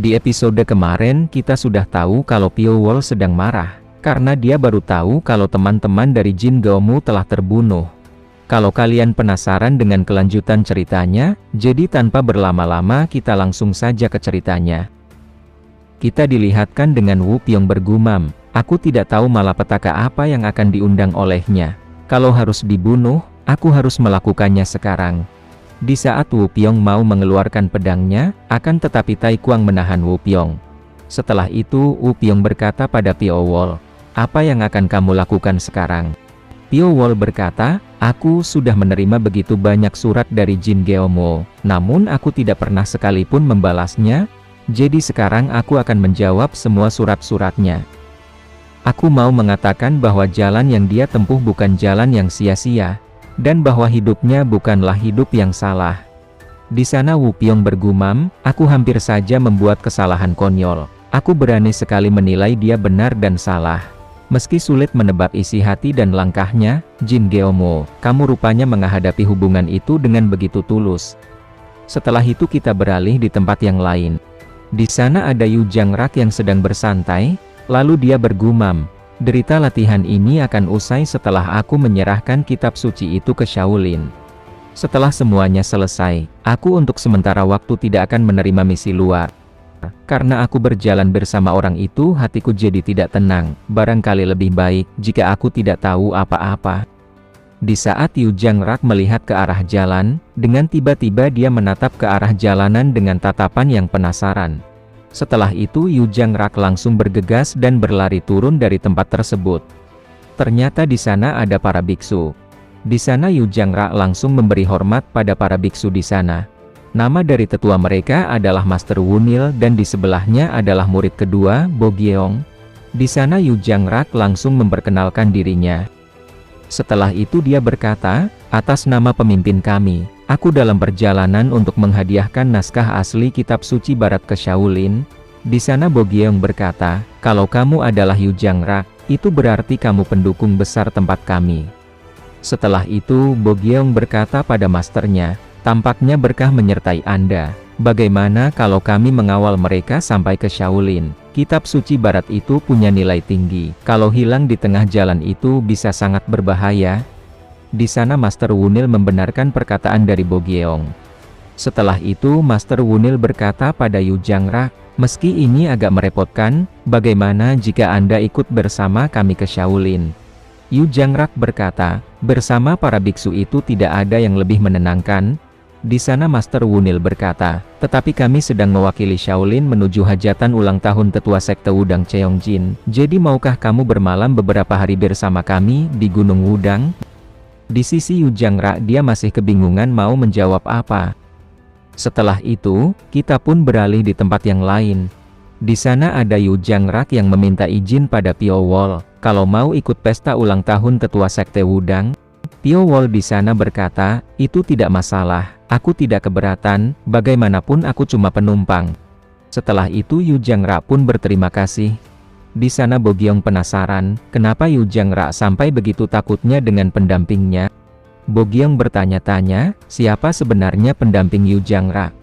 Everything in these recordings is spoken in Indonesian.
Di episode kemarin kita sudah tahu kalau Pio Wol sedang marah, karena dia baru tahu kalau teman-teman dari Jin Geomu telah terbunuh. Kalau kalian penasaran dengan kelanjutan ceritanya, jadi tanpa berlama-lama kita langsung saja ke ceritanya. Kita dilihatkan dengan Wu Piong bergumam, aku tidak tahu malapetaka apa yang akan diundang olehnya. Kalau harus dibunuh, aku harus melakukannya sekarang. Di saat Wu Piong mau mengeluarkan pedangnya, akan tetapi Tai Kuang menahan Wu Piong. Setelah itu Wu Piong berkata pada Pio Wol, apa yang akan kamu lakukan sekarang? Pio Wol berkata, aku sudah menerima begitu banyak surat dari Jin Geomu, namun aku tidak pernah sekalipun membalasnya, jadi sekarang aku akan menjawab semua surat-suratnya. Aku mau mengatakan bahwa jalan yang dia tempuh bukan jalan yang sia-sia, dan bahwa hidupnya bukanlah hidup yang salah. Di sana Wu Piong bergumam, aku hampir saja membuat kesalahan konyol. Aku berani sekali menilai dia benar dan salah. Meski sulit menebak isi hati dan langkahnya, Jin Geomu, kamu rupanya menghadapi hubungan itu dengan begitu tulus. Setelah itu kita beralih di tempat yang lain. Di sana ada Yu Jiangrak yang sedang bersantai, lalu dia bergumam, derita latihan ini akan usai setelah aku menyerahkan kitab suci itu ke Shaolin. Setelah semuanya selesai, aku untuk sementara waktu tidak akan menerima misi luar. Karena aku berjalan bersama orang itu, hatiku jadi tidak tenang. Barangkali lebih baik jika aku tidak tahu apa-apa. Di saat Yu Jiangrak melihat ke arah jalan, dengan tiba-tiba dia menatap ke arah jalanan dengan tatapan yang penasaran. Setelah itu Yu Jiangrak langsung bergegas dan berlari turun dari tempat tersebut. Ternyata di sana ada para biksu. Di sana Yu Jiangrak langsung memberi hormat pada para biksu di sana. Nama dari tetua mereka adalah Master Wunil dan di sebelahnya adalah murid kedua, Bo Gyeong. Di sana Yu Jiangrak langsung memperkenalkan dirinya. Setelah itu dia berkata, atas nama pemimpin kami, aku dalam perjalanan untuk menghadiahkan naskah asli kitab suci barat ke Shaolin. Di sana Bo Gyeong berkata, kalau kamu adalah Yu Jiangrak, itu berarti kamu pendukung besar tempat kami. Setelah itu Bo Gyeong berkata pada masternya, tampaknya berkah menyertai Anda. Bagaimana kalau kami mengawal mereka sampai ke Shaolin? Kitab suci barat itu punya nilai tinggi. Kalau hilang di tengah jalan itu bisa sangat berbahaya. Di sana Master Wunil membenarkan perkataan dari Bo Gyeong. Setelah itu Master Wunil berkata pada Yu Jiangrak, meski ini agak merepotkan, bagaimana jika Anda ikut bersama kami ke Shaolin? Yu Jiangrak berkata, bersama para biksu itu tidak ada yang lebih menenangkan. Di sana Master Wunil berkata, tetapi kami sedang mewakili Shaolin menuju hajatan ulang tahun tetua sekte Wudang Cheongjin. Jadi maukah kamu bermalam beberapa hari bersama kami di Gunung Wudang? Di sisi Yu Jiangrak dia masih kebingungan mau menjawab apa. Setelah itu, kita pun beralih di tempat yang lain. Di sana ada Yu Jiangrak yang meminta izin pada Pio Wol, kalau mau ikut pesta ulang tahun tetua sekte Wudang. Pio Wol di sana berkata, itu tidak masalah, aku tidak keberatan, bagaimanapun aku cuma penumpang. Setelah itu Yu Jiangrak pun berterima kasih. Di sana Bo Gyeong penasaran, kenapa Yu Jiangrak sampai begitu takutnya dengan pendampingnya. Bo Gyeong bertanya-tanya, siapa sebenarnya pendamping Yu Jiangrak?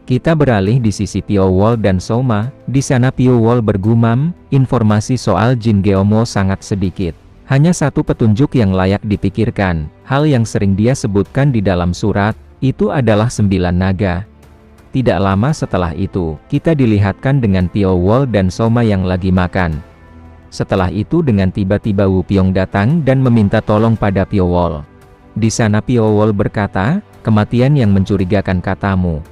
Kita beralih di sisi Pio Wol dan Soma. Di sana Pio Wol bergumam, informasi soal Jin Geomu sangat sedikit. Hanya satu petunjuk yang layak dipikirkan. Hal yang sering dia sebutkan di dalam surat, itu adalah 9 naga. Tidak lama setelah itu, kita dilihatkan dengan Pio Wol dan Soma yang lagi makan. Setelah itu dengan tiba-tiba Wu Piong datang dan meminta tolong pada Pio Wol. Di sana Pio Wol berkata, kematian yang mencurigakan katamu.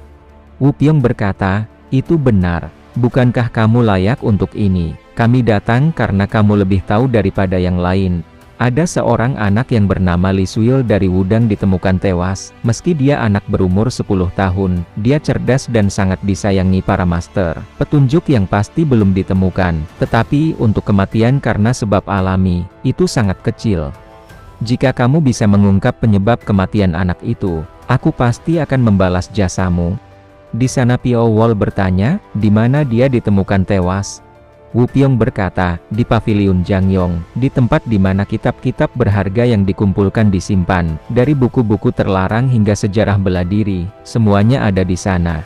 Wu Piong berkata, itu benar. Bukankah kamu layak untuk ini? Kami datang karena kamu lebih tahu daripada yang lain. Ada seorang anak yang bernama Li Suil dari Wudang ditemukan tewas. Meski dia anak berumur 10 tahun, dia cerdas dan sangat disayangi para master. Petunjuk yang pasti belum ditemukan, tetapi untuk kematian karena sebab alami, itu sangat kecil. Jika kamu bisa mengungkap penyebab kematian anak itu, aku pasti akan membalas jasamu. Di sana Pio Wol bertanya, di mana dia ditemukan tewas? Wu Piong berkata, di pavilion Jangyong, di tempat di mana kitab-kitab berharga yang dikumpulkan disimpan, dari buku-buku terlarang hingga sejarah bela diri, semuanya ada di sana.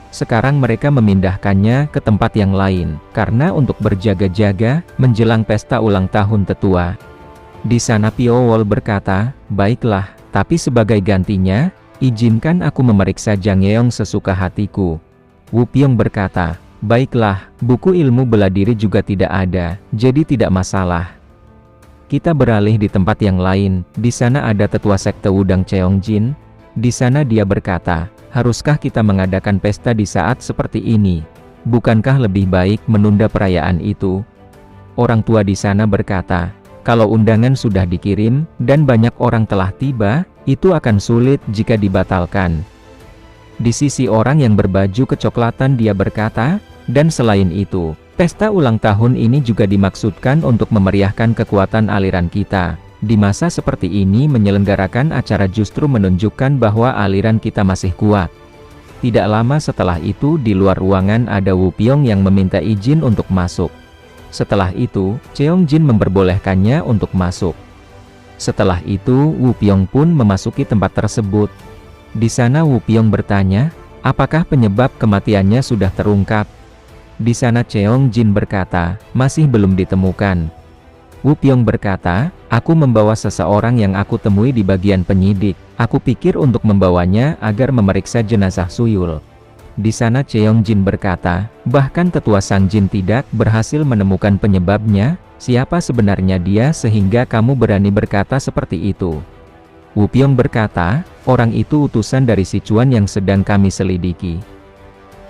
Sekarang mereka memindahkannya ke tempat yang lain, karena untuk berjaga-jaga, menjelang pesta ulang tahun tetua. Di sana Piowol berkata, "Baiklah, tapi sebagai gantinya, izinkan aku memeriksa Jang Yeong sesuka hatiku." Wu Pyong berkata, "Baiklah, buku ilmu bela diri juga tidak ada, jadi tidak masalah." Kita beralih di tempat yang lain, di sana ada tetua sekte Wudang Cheongjin. Di sana dia berkata, "Haruskah kita mengadakan pesta di saat seperti ini? Bukankah lebih baik menunda perayaan itu?" Orang tua di sana berkata, "Kalau undangan sudah dikirim, dan banyak orang telah tiba, itu akan sulit jika dibatalkan." Di sisi orang yang berbaju kecoklatan dia berkata, "Dan selain itu, pesta ulang tahun ini juga dimaksudkan untuk memeriahkan kekuatan aliran kita. Di masa seperti ini menyelenggarakan acara justru menunjukkan bahwa aliran kita masih kuat." Tidak lama setelah itu di luar ruangan ada Wu Pyong yang meminta izin untuk masuk. Setelah itu, Cheongjin memperbolehkannya untuk masuk. Setelah itu Wu Pyong pun memasuki tempat tersebut. Di sana Wu Pyong bertanya, "Apakah penyebab kematiannya sudah terungkap?" Di sana Cheongjin berkata, "Masih belum ditemukan." Wu Pyong berkata, "Aku membawa seseorang yang aku temui di bagian penyidik. Aku pikir untuk membawanya agar memeriksa jenazah Suyul." Di sana Cheongjin berkata, "Bahkan tetua Sang Jin tidak berhasil menemukan penyebabnya. Siapa sebenarnya dia sehingga kamu berani berkata seperti itu?" Wu Pyong berkata, "Orang itu utusan dari Sichuan yang sedang kami selidiki."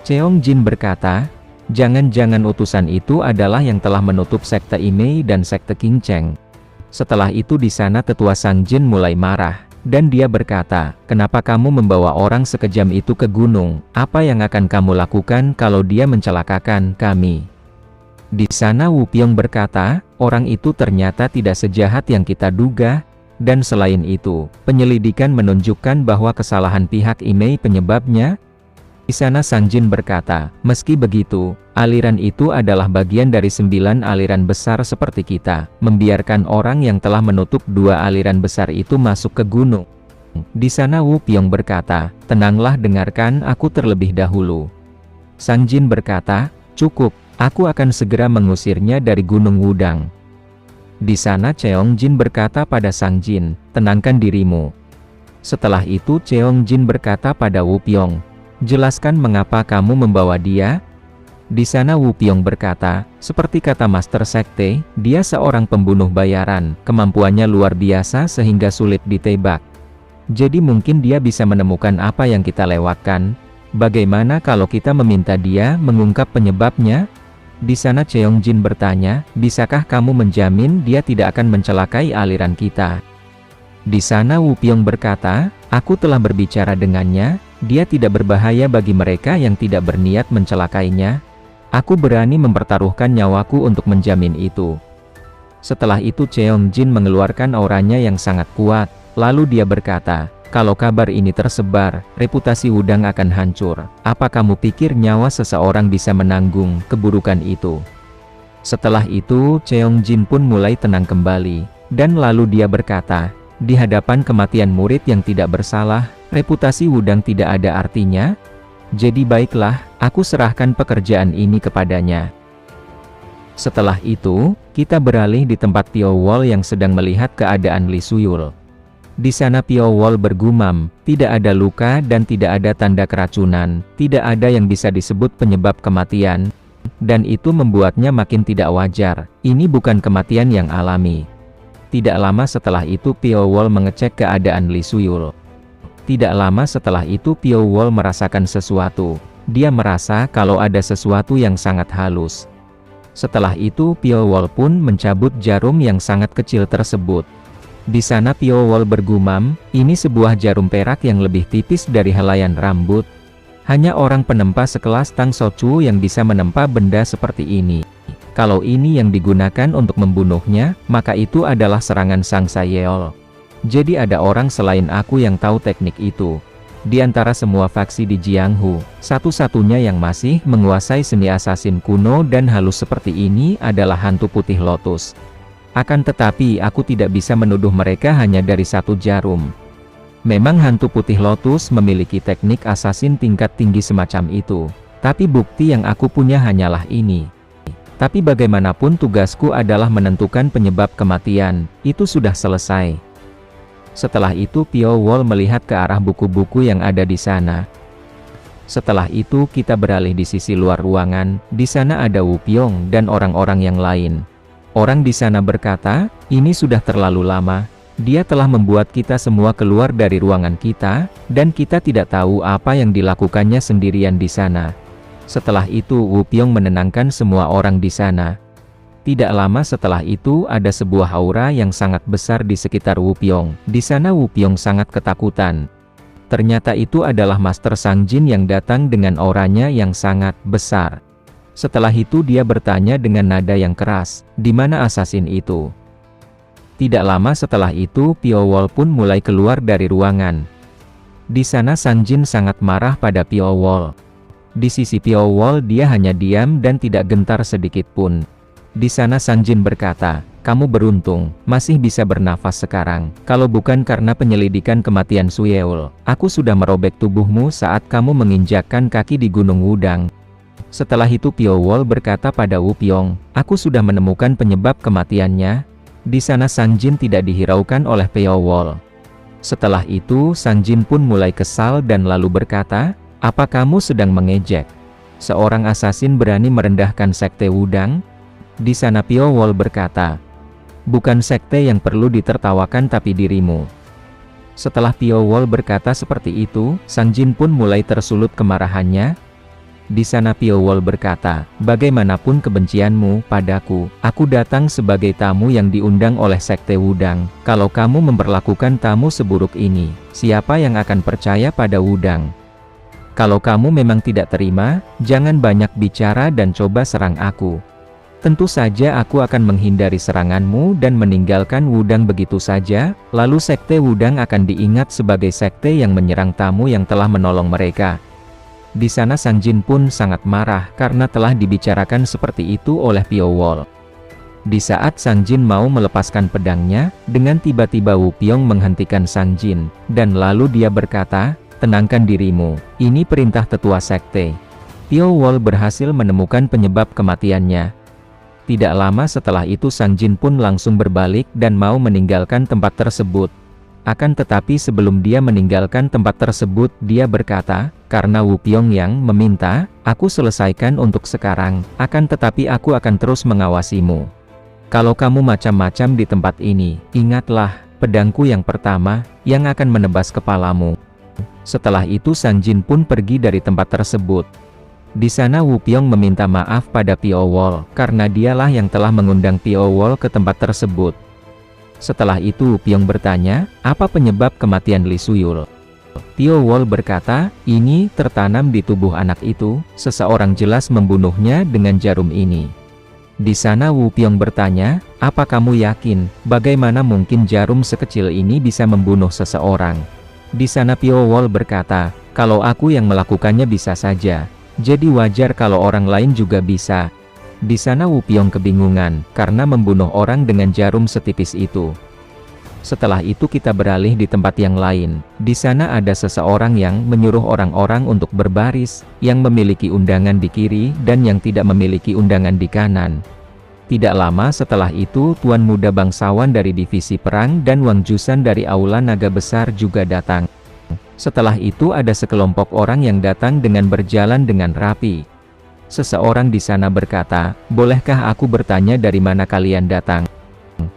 Cheongjin berkata, "Jangan-jangan utusan itu adalah yang telah menutup sekte Imei dan sekte King Cheng." Setelah itu di sana tetua Sang Jin mulai marah, dan dia berkata, "Kenapa kamu membawa orang sekejam itu ke gunung? Apa yang akan kamu lakukan kalau dia mencelakakan kami?" Di sana Wu Pyong berkata, "Orang itu ternyata tidak sejahat yang kita duga, dan selain itu, penyelidikan menunjukkan bahwa kesalahan pihak Imei penyebabnya." Di sana Sang Jin berkata, "Meski begitu, aliran itu adalah bagian dari 9 aliran besar seperti kita. Membiarkan orang yang telah menutup 2 aliran besar itu masuk ke gunung." Di sana Wu Pyong berkata, "Tenanglah, dengarkan aku terlebih dahulu." Sang Jin berkata, "Cukup, aku akan segera mengusirnya dari Gunung Wudang." Di sana Cheongjin berkata pada Sang Jin, "Tenangkan dirimu." Setelah itu Cheongjin berkata pada Wu Pyong, "Jelaskan mengapa kamu membawa dia?" Di sana Wu Pyong berkata, "Seperti kata Master Sekte, dia seorang pembunuh bayaran, kemampuannya luar biasa sehingga sulit ditebak. Jadi mungkin dia bisa menemukan apa yang kita lewatkan. Bagaimana kalau kita meminta dia mengungkap penyebabnya?" Di sana Cheongjin bertanya, "Bisakah kamu menjamin dia tidak akan mencelakai aliran kita?" Di sana Wu Pyong berkata, "Aku telah berbicara dengannya, dia tidak berbahaya bagi mereka yang tidak berniat mencelakainya. Aku berani mempertaruhkan nyawaku untuk menjamin itu." Setelah itu Cheongjin mengeluarkan auranya yang sangat kuat, lalu dia berkata, "Kalau kabar ini tersebar, reputasi Wudang akan hancur. Apa kamu pikir nyawa seseorang bisa menanggung keburukan itu?" Setelah itu Cheongjin pun mulai tenang kembali, dan lalu dia berkata, "Di hadapan kematian murid yang tidak bersalah, reputasi Wudang tidak ada artinya. Jadi baiklah, aku serahkan pekerjaan ini kepadanya." Setelah itu, kita beralih di tempat Piowol yang sedang melihat keadaan Li Suyul. Di sana Piowol bergumam, "Tidak ada luka dan tidak ada tanda keracunan, tidak ada yang bisa disebut penyebab kematian." Dan itu membuatnya makin tidak wajar, ini bukan kematian yang alami. Tidak lama setelah itu Piowol mengecek keadaan Li Suyul. Tidak lama setelah itu Piowol merasakan sesuatu. Dia merasa kalau ada sesuatu yang sangat halus. Setelah itu Piowol pun mencabut jarum yang sangat kecil tersebut. Di sana Piowol bergumam, "Ini sebuah jarum perak yang lebih tipis dari helaian rambut. Hanya orang penempa sekelas Tang Sochu yang bisa menempa benda seperti ini. Kalau ini yang digunakan untuk membunuhnya, maka itu adalah serangan Sang Sayeol. Jadi ada orang selain aku yang tahu teknik itu. Di antara semua faksi di Jianghu, satu-satunya yang masih menguasai seni asasin kuno dan halus seperti ini adalah hantu putih lotus. Akan tetapi aku tidak bisa menuduh mereka hanya dari satu jarum." Memang hantu putih lotus memiliki teknik assassin tingkat tinggi semacam itu. Tapi bukti yang aku punya hanyalah ini. Tapi bagaimanapun tugasku adalah menentukan penyebab kematian, itu sudah selesai. Setelah itu Piao Wall melihat ke arah buku-buku yang ada di sana. Setelah itu kita beralih di sisi luar ruangan, di sana ada Wu Piong dan orang-orang yang lain. Orang di sana berkata, ini sudah terlalu lama. Dia telah membuat kita semua keluar dari ruangan kita, dan kita tidak tahu apa yang dilakukannya sendirian di sana. Setelah itu Wu Piong menenangkan semua orang di sana. Tidak lama setelah itu ada sebuah aura yang sangat besar di sekitar Wu Piong. Di sana Wu Piong sangat ketakutan. Ternyata itu adalah Master Sang Jin yang datang dengan auranya yang sangat besar. Setelah itu dia bertanya dengan nada yang keras, di mana assassin itu? Tidak lama setelah itu Piao Wall pun mulai keluar dari ruangan. Di sana Sang Jin sangat marah pada Piao Wall. Di sisi Piao Wall dia hanya diam dan tidak gentar sedikit pun. Di sana Sang Jin berkata, kamu beruntung, masih bisa bernafas sekarang. Kalau bukan karena penyelidikan kematian Su Yeol, aku sudah merobek tubuhmu saat kamu menginjakkan kaki di Gunung Wudang. Setelah itu Piao Wall berkata pada Wu Piong, aku sudah menemukan penyebab kematiannya. Di sana Sang Jin tidak dihiraukan oleh Piao Wall. Setelah itu Sang Jin pun mulai kesal dan lalu berkata, apa kamu sedang mengejek? Seorang assassin berani merendahkan sekte Wudang? Di sana Piao Wall berkata, bukan sekte yang perlu ditertawakan tapi dirimu. Setelah Piao Wall berkata seperti itu, Sang Jin pun mulai tersulut kemarahannya. Di sana Piao Wall berkata, bagaimanapun kebencianmu padaku, aku datang sebagai tamu yang diundang oleh sekte Wudang. Kalau kamu memperlakukan tamu seburuk ini, siapa yang akan percaya pada Wudang? Kalau kamu memang tidak terima, jangan banyak bicara dan coba serang aku. Tentu saja aku akan menghindari seranganmu dan meninggalkan Wudang begitu saja, lalu sekte Wudang akan diingat sebagai sekte yang menyerang tamu yang telah menolong mereka. Di sana Sang Jin pun sangat marah karena telah dibicarakan seperti itu oleh Piao Wall. Di saat Sang Jin mau melepaskan pedangnya, dengan tiba-tiba Wu Piong menghentikan Sang Jin, dan lalu dia berkata, tenangkan dirimu, ini perintah tetua sekte. Piao Wall berhasil menemukan penyebab kematiannya. Tidak lama setelah itu Sang Jin pun langsung berbalik dan mau meninggalkan tempat tersebut. Akan tetapi sebelum dia meninggalkan tempat tersebut, dia berkata, karena Wu Piong yang meminta, aku selesaikan untuk sekarang, akan tetapi aku akan terus mengawasimu. Kalau kamu macam-macam di tempat ini, ingatlah, pedangku yang pertama, yang akan menebas kepalamu. Setelah itu Sang Jin pun pergi dari tempat tersebut. Di sana Wu Piong meminta maaf pada Piao Wall, karena dialah yang telah mengundang Piao Wall ke tempat tersebut. Setelah itu Wu Piong bertanya, apa penyebab kematian Li Suyul? Piao Wall berkata, ini tertanam di tubuh anak itu, seseorang jelas membunuhnya dengan jarum ini. Di sana Wu Piong bertanya, apa kamu yakin, bagaimana mungkin jarum sekecil ini bisa membunuh seseorang? Di sana Piao Wall berkata, kalau aku yang melakukannya bisa saja, jadi wajar kalau orang lain juga bisa. Di sana Wu Piong kebingungan, karena membunuh orang dengan jarum setipis itu. Setelah itu kita beralih di tempat yang lain. Di sana ada seseorang yang menyuruh orang-orang untuk berbaris, yang memiliki undangan di kiri dan yang tidak memiliki undangan di kanan. Tidak lama setelah itu Tuan Muda Bangsawan dari Divisi Perang dan Wang Jusan dari Aula Naga Besar juga datang. Setelah itu ada sekelompok orang yang datang dengan berjalan dengan rapi. Seseorang di sana berkata, bolehkah aku bertanya dari mana kalian datang?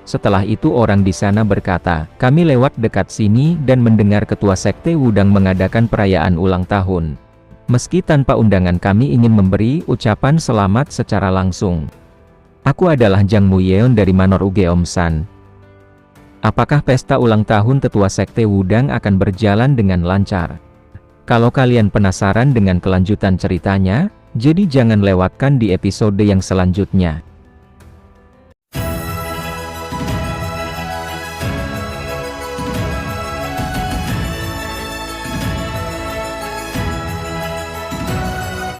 Setelah itu orang di sana berkata, kami lewat dekat sini dan mendengar ketua sekte Wudang mengadakan perayaan ulang tahun. Meski tanpa undangan kami ingin memberi ucapan selamat secara langsung. Aku adalah Jang Muyeon dari Manor Ugeomsan. Apakah pesta ulang tahun tetua sekte Wudang akan berjalan dengan lancar? Kalau kalian penasaran dengan kelanjutan ceritanya, jadi jangan lewatkan di episode yang selanjutnya.